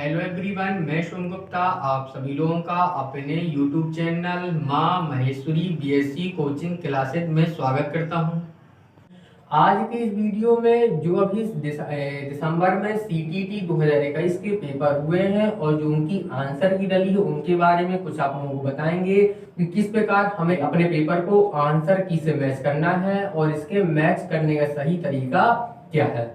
Hello everyone, मैं शुभ गुप्ता आप सभी लोगों का अपने यूट्यूब चैनल माँ महेश्वरी बीएससी कोचिंग क्लासेज में स्वागत करता हूं। आज के इस वीडियो में जो अभी दिसंबर में सीटीटी 2021 के पेपर हुए हैं और जो उनकी आंसर की डली है उनके बारे में कुछ आप लोगों को बताएंगे कि किस प्रकार हमें अपने पेपर को आंसर की से मैच करना है और इसके मैच करने का सही तरीका क्या है।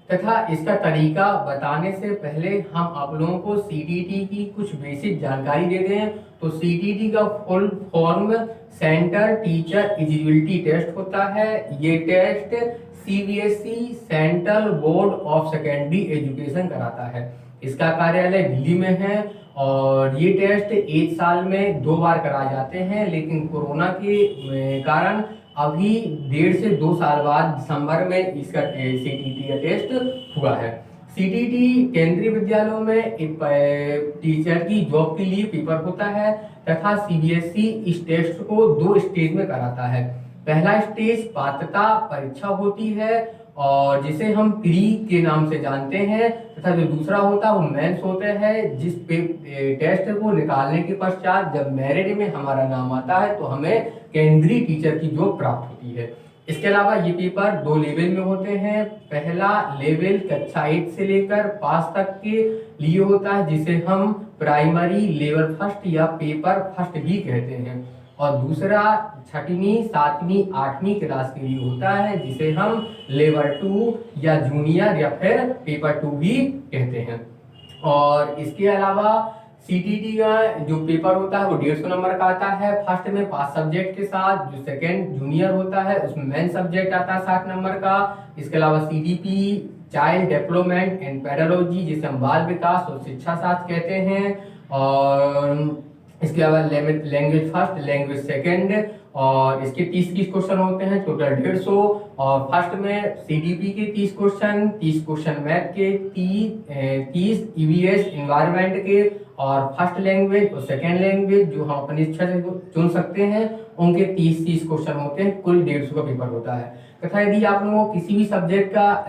तथा इसका तरीका बताने से पहले हम आप लोगों को सीटीटी की कुछ बेसिक जानकारी दे दें। तो सीटीटी का full form centre teacher eligibility test होता है। ये test CBSE central board of secondary education कराता है। इसका कार्यालय दिल्ली में है और ये टेस्ट एक साल में 2 बार कराए जाते हैं, लेकिन कोरोना के कारण अभी 1.5 से 2 साल बाद दिसंबर में इसका सीटीटी का टेस्ट हुआ है। सीटीटी केंद्रीय विद्यालयों में एक टीचर की जॉब के लिए पेपर होता है तथा सीबीएसई इस टेस्ट को 2 स्टेज में कराता है। पहला स्टेज पात्रता परीक्षा होती है और जिसे हम प्री के नाम से जानते हैं, तथा जो दूसरा होता है वो मेंस होता है, जिस टेस्ट को निकालने के पश्चात जब मेरिट में हमारा नाम आता है तो हमें केंद्रीय टीचर की जॉब प्राप्त होती है। इसके अलावा ये पेपर 2 लेवल में होते हैं। पहला लेवल कक्षा 1 से लेकर पास तक के लिए होता है, जिसे हम प्राइमरी लेवल फर्स्ट या पेपर फर्स्ट भी कहते हैं, और दूसरा 6वीं 7वीं 8वीं क्लास के लिए होता है, जिसे हम लेवल 2 या जूनियर या फिर पेपर 2 भी कहते हैं। और इसके अलावा सीटीटी का जो पेपर होता है वो 150 नंबर का आता है। फर्स्ट में 5 सब्जेक्ट के साथ, जो सेकंड जूनियर होता है उसमें मेन सब्जेक्ट आता है 60 नंबर का। इसके अलावा CDP child development and pedagogy, जिसे हम बाल विकास और शिक्षा शास्त्र कहते हैं, और इसके अलावा लैंग्वेज फर्स्ट लैंग्वेज सेकंड, और इसके 30 क्वेश्चन होते हैं, टोटल 150। और फर्स्ट में सीडीपी के 30 क्वेश्चन मैथ के, 30 ईवीएस एनवायरनमेंट के, और फर्स्ट लैंग्वेज और सेकंड लैंग्वेज जो हम अपनी इच्छा से चुन सकते हैं उनके 30 क्वेश्चन होते हैं। कुल 150 का पेपर होता है। तथा यदि आप लोगों को किसी भी सब्जेक्ट का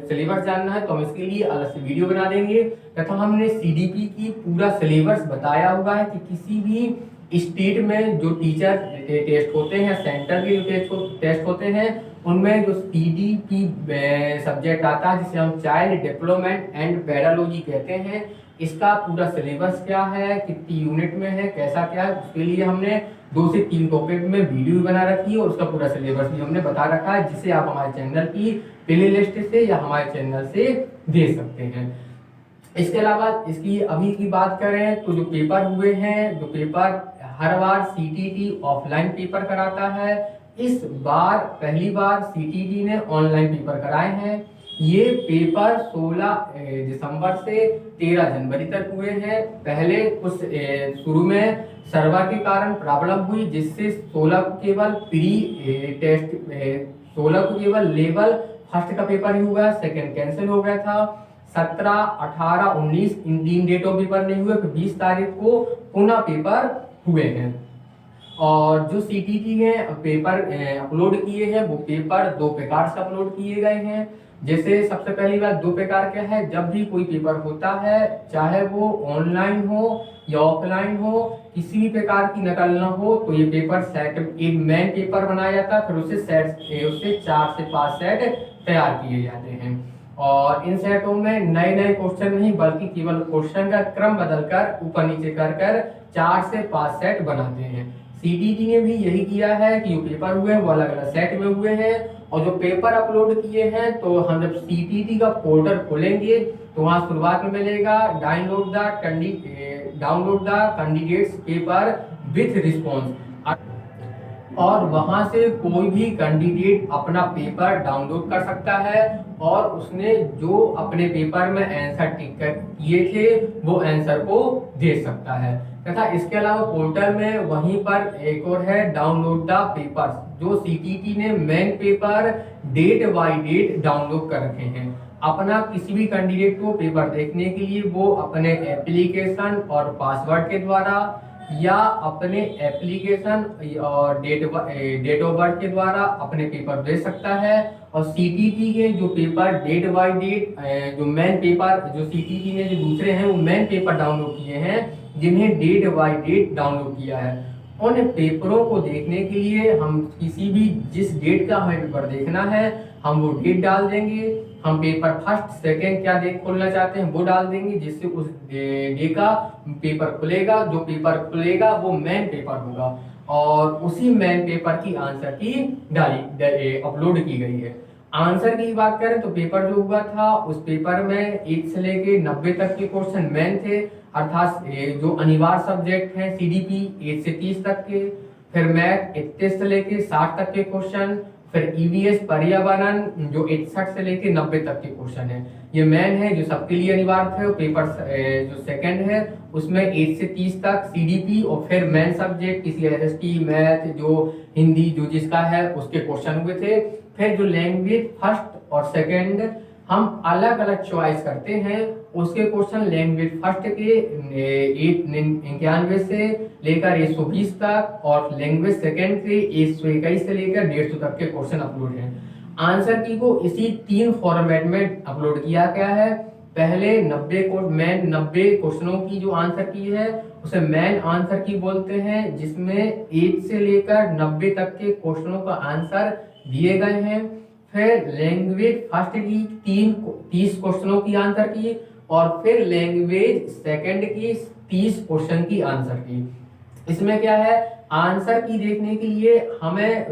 सिलेबस जानना है तो हम इसके लिए अलग से वीडियो बना देंगे। तथा हमने सीडीपी की पूरा सिलेबस बताया हुआ है कि किसी भी स्टेट में जो टीचर टेस्ट होते हैं, सेंटर के जो टेस्ट होते हैं, उनमें जो सीडीपी सब्जेक्ट आता है जिसे हम चाइल्ड डेवलपमेंट एंड पेडागोजी कहते हैं, इसका पूरा सिलेबस क्या है, कितनी यूनिट में है, कैसा क्या है, उसके लिए हमने 2 से 3 टॉपिक में वीडियो बना रखी है और उसका पूरा सिलेबस भी हमने बता रखा है, जिसे आप हमारे चैनल की प्ले लिस्ट से या हमारे चैनल से दे सकते हैं। इसके अलावा इसकी अभी की बात करें तो जो पेपर हुए हैं, जो पेपर हर बार सीटीटी ऑफलाइन पेपर कराता है, इस बार पहली बार सीटीटी ने ऑनलाइन पेपर कराए हैं। ये पेपर 16 दिसंबर से 13 जनवरी तक हुए हैं। पहले कुछ शुरू में सर्वर के कारण प्रॉब्लम हुई, जिससे 16 को केवल प्री टेस्ट 16 को केवल लेवल फर्स्ट का पेपर ही हुआ, सेकंड कैंसिल हो गया था। 17, 18, 19 इन 3 डेटों पेपर नहीं हुए, फिर 20 तारीख को पुनः पेपर हुए हैं। और जो सीटीटी ने पेपर अपलोड किए हैं वो पेपर 2 प्रकार से अपलोड किए गए हैं। जैसे सबसे पहली बात 2 प्रकार क्या है, जब भी कोई पेपर होता है, चाहे वो ऑनलाइन हो या ऑफलाइन हो, किसी भी प्रकार की नकल न हो, तो ये पेपर सेट एक मेन पेपर बनाया जाता है, फिर उससे 4 से 5 सेट तैयार किए जाते हैं। और इन सेटों में नए नए क्वेश्चन नहीं बल्कि केवल क्वेश्चन का क्रम बदलकर ऊपर नीचे कर 4 से 5 सेट बनाते हैं। सीटीटी ने भी यही किया है कि जो पेपर हुए हैं वो अलग अलग सेट में हुए हैं, और जो पेपर अपलोड किए हैं तो हम जब सीटीटी का पोर्टल खोलेंगे तो वहाँ शुरुआत में मिलेगा download the candidates paper with response, और वहां से कोई भी कैंडिडेट अपना पेपर डाउनलोड कर सकता है और उसने जो अपने पेपर में आंसर टिक किए थे वो आंसर को दे सकता है। तथा इसके अलावा पोर्टल में वहीं पर एक और है डाउनलोड द पेपर्स, जो सीटीटी ने main paper date by date download कर रखे हैं। अपना किसी भी कैंडिडेट को पेपर देखने के लिए वो अपने एप्लीकेशन और पासवर्ड के द्वारा या अपने एप्लीकेशन और डेट ऑफ बर्थ के द्वारा अपने पेपर दे सकता है। और सीटीटी के जो पेपर डेट बाय डेट, जो मेन पेपर जो सीटीटी ने जो दूसरे हैं वो मेन पेपर डाउनलोड किए हैं, जिन्हें डेट बाय डेट डाउनलोड किया है, उन पेपरों को देखने के लिए हम किसी भी जिस डेट का हमें पेपर देखना है हम वो डेट डाल देंगे। हम पेपर फर्स्ट सेकंड क्या डेट खोलना चाहते हैं वो डाल देंगे, जिससे उस डे का पेपर खुलेगा। जो पेपर खुलेगा वो मेन पेपर होगा और उसी मेन पेपर की आंसर की डाली अपलोड की गई है। आंसर की बात करें तो पेपर जो हुआ था उस पेपर में 1 से लेके 90 तक के क्वेश्चन मेन थे, अर्थात जो अनिवार्य सब्जेक्ट हैं सीडीपी 1 से 30 तक के, फिर मैथ 31 से लेके 60 तक के क्वेश्चन, फिर ईवीएस पर्यावरण जो 61 से लेके 90 तक के क्वेश्चन है। ये मेन है जो सबके लिए अनिवार्य थे। पेपर जो सेकंड है उसमें 1 से 30 तक सीडीपी और फिर मेन सब्जेक्ट किसी एसएसटी मैथ जो हिंदी जो जिसका है उसके क्वेश्चन हुए थे। फिर जो लैंग्वेज फर्स्ट और सेकंड हम अलग अलग चॉइस करते हैं, उसके क्वेश्चन लैंग्वेज फर्स्ट के 91 से लेकर 120 तक और लैंग्वेज सेकंड के 121 से लेकर 150 तक के क्वेश्चन अपलोड हैं। आंसर की को इसी 3 फॉर्मेट में अपलोड किया गया है। पहले 90 क्वेश्चनों की जो आंसर की है उसे मेन आंसर की बोलते हैं, जिसमें 1 से लेकर 90 तक के क्वेश्चनों का आंसर दिए गए हैं। फिर लैंग्वेज फर्स्ट की 30 क्वेश्चनों की आंसर की और फिर लैंग्वेज सेकंड की 30 क्वेश्चन की आंसर की। इसमें क्या है, आंसर की देखने के लिए हमें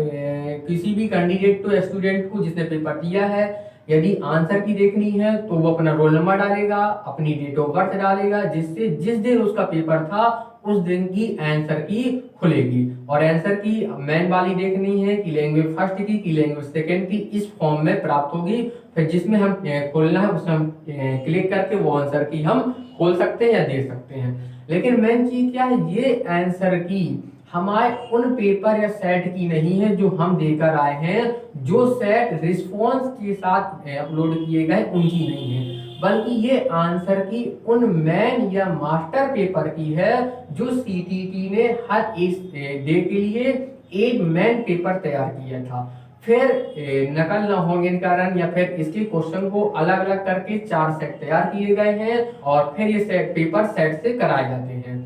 किसी भी कैंडिडेट तो स्टूडेंट को जिसने पेपर दिया है, यदि आंसर की देखनी है तो वो अपना रोल नंबर डालेगा, अपनी डेट ऑफ बर्थ डालेगा, जिससे जिस दिन उसका पेपर था उस दिन की आंसर की खुलेगी। और आंसर की मेन वाली देखनी है कि लैंग्वेज फर्स्ट की लैंग्वेज सेकंड की इस फॉर्म में प्राप्त होगी। फिर जिसमें हम खोलना है उसमें हम क्लिक करके वो आंसर की हम खोल सकते हैं या दे सकते हैं। लेकिन मेन चीज क्या है, ये आंसर की हमारे उन पेपर या सेट की नहीं है जो हम देकर आए हैं, जो सेट रिस्पॉन्स के साथ अपलोड किए गए उनकी नहीं है, बल्कि ये आंसर की उन मेन या मास्टर पेपर की है जो सीटीटी ने हर एक डे के लिए एक मेन पेपर तैयार किया था। फिर नकल न होने के कारण या फिर इसके क्वेश्चन को अलग अलग करके 4 सेट तैयार किए गए हैं और फिर ये सेट पेपर सेट से कराए जाते हैं।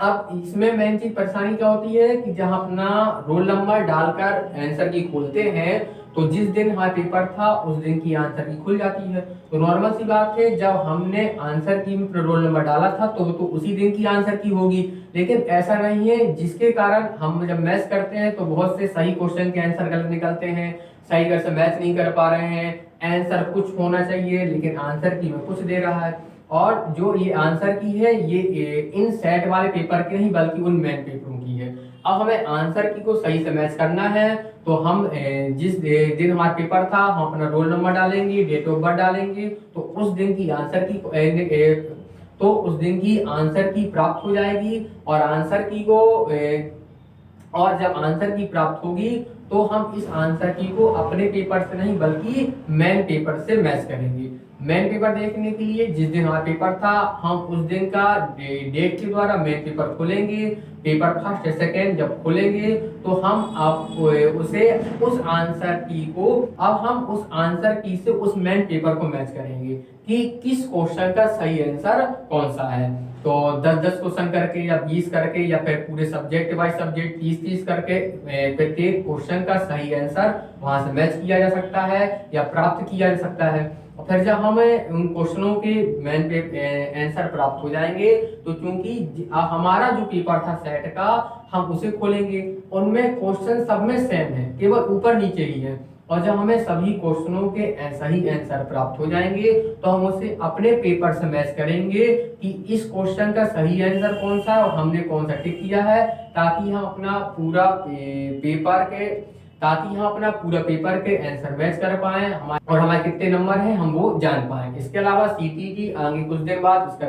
अब इसमें मेन चीज परेशानी क्या होती है कि जहां अपना रोल नंबर डालकर आंसर की खोलते हैं तो जिस दिन हमारा पेपर था उस दिन की आंसर की खुल जाती है। तो नॉर्मल सी बात है, जब हमने आंसर की में रोल नंबर डाला था तो उसी दिन की आंसर की होगी, लेकिन ऐसा नहीं है, जिसके कारण हम जब मैच करते हैं तो बहुत से सही क्वेश्चन के आंसर गलत निकलते हैं, सही तरह से मैच नहीं कर पा रहे हैं, आंसर कुछ होना चाहिए लेकिन आंसर की में कुछ दे रहा है। और जो ये आंसर की है ये इन सेट वाले पेपर के नहीं बल्कि उन मेन पेपरों की है। अब हमें आंसर की को सही से मैच करना है तो हम जिस दिन हमारा पेपर था हम अपना रोल नंबर डालेंगे, डेट ऑफ बर्थ डालेंगे, तो उस दिन की आंसर की प्राप्त हो जाएगी। और आंसर की को और जब आंसर की प्राप्त होगी तो हम इस आंसर की को अपने पेपर से नहीं बल्कि मेन पेपर से मैच करेंगे। मेन पेपर देखने के लिए जिस दिन हमारा पेपर था हम उस दिन का डेट के द्वारा मेन पेपर खोलेंगे। पेपर फर्स्ट या सेकेंड जब खोलेंगे तो हम उस आंसर की से उस मेन पेपर को मैच करेंगे कि किस क्वेश्चन का सही आंसर कौन सा है। तो 10-10 क्वेश्चन करके या 20 करके या फिर पूरे सब्जेक्ट वाइज सब्जेक्ट 30-30 करके प्रत्येक क्वेश्चन का सही आंसर वहां से मैच किया जा सकता है या प्राप्त किया जा सकता है। और फिर जब हमें उन क्वेश्चनों के मेन पे आंसर प्राप्त हो जाएंगे तो चूंकि हमारा जो पेपर था सेट का हम उसे खोलेंगे, उनमें क्वेश्चन सब में सेम है, केवल ऊपर नीचे ही है। और जब हमें सभी क्वेश्चनों के सही आंसर प्राप्त हो जाएंगे तो हम उसे अपने पेपर से मैच करेंगे कि इस क्वेश्चन का सही आंसर कौन सा है और हमने कौन सा टिक किया है, ताकि हम अपना पूरा पेपर के आंसर मैच कर पाए और हमारे कितने नंबर हैं हम वो जान पाए। इसके अलावा सीटीटी आगे कुछ देर बाद इसका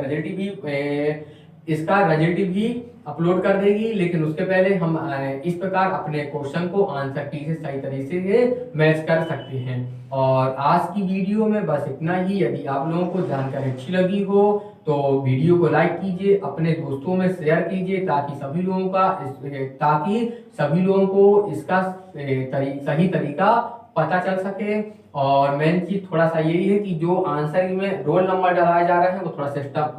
रिजल्ट भी अपलोड कर देगी। लेकिन उसके पहले हम इस प्रकार अपने क्वेश्चन को आंसर की से सही तरीके से मैच कर सकते हैं। और आज की वीडियो में बस इतना ही। यदि आप लोगों को जानकारी अच्छी लगी हो तो वीडियो को लाइक कीजिए, अपने दोस्तों में शेयर कीजिए, ताकि सभी लोगों को इसका सही तरीका पता चल सके। और मेन चीज थोड़ा सा यही है कि जो आंसर में रोल नंबर डलाया जा रहा है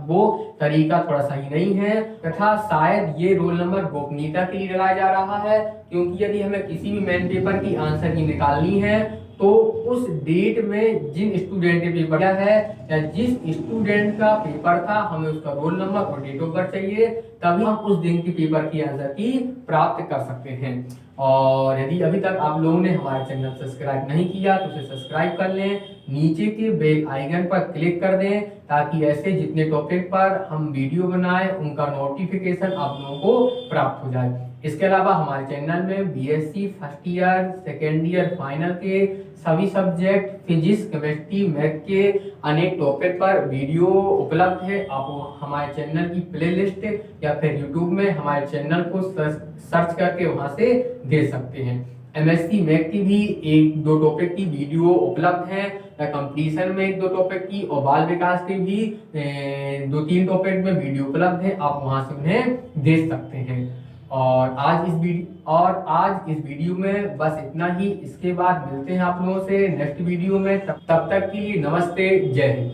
वो तरीका थोड़ा सही नहीं है, तथा शायद ये रोल नंबर गोपनीयता के लिए डलाया जा रहा है। क्योंकि यदि हमें किसी भी मेन पेपर की आंसर की निकालनी है तो उस डेट में जिन स्टूडेंट ने पेपर दिया है या जिस स्टूडेंट का पेपर था, हमें उसका रोल नंबर और डेट ऑफ बर्थ चाहिए, तभी हम उस दिन की पेपर की आंसर की प्राप्त कर सकते हैं। और यदि अभी तक आप लोगों ने हमारा चैनल सब्सक्राइब नहीं किया तो उसे सब्सक्राइब कर लें, नीचे के बेल आइकन पर क्लिक कर दें, ताकि ऐसे जितने टॉपिक पर हम वीडियो बनाएं उनका नोटिफिकेशन आप लोगों को प्राप्त हो जाए। इसके अलावा हमारे चैनल में BSc first year, second year final के सभी सब्जेक्ट, फिजिक्स, केमिस्ट्री, मैथ के अनेक टॉपिक पर वीडियो उपलब्ध है। आप हमारे चैनल की प्लेलिस्ट या फिर यूट्यूब में हमारे चैनल को सर्च करके वहां से देख सकते हैं। एमएससी मैथ की भी 1-2 टॉपिक की वीडियो उपलब्ध है, या कंपटीशन में 1-2 टॉपिक की, और बाल विकास के भी 2-3 टॉपिक में वीडियो उपलब्ध है, आप वहां से उन्हें देख सकते हैं। और आज इस वीडियो में बस इतना ही। इसके बाद मिलते हैं आप लोगों से नेक्स्ट वीडियो में। तब तक के लिए नमस्ते, जय हिंद।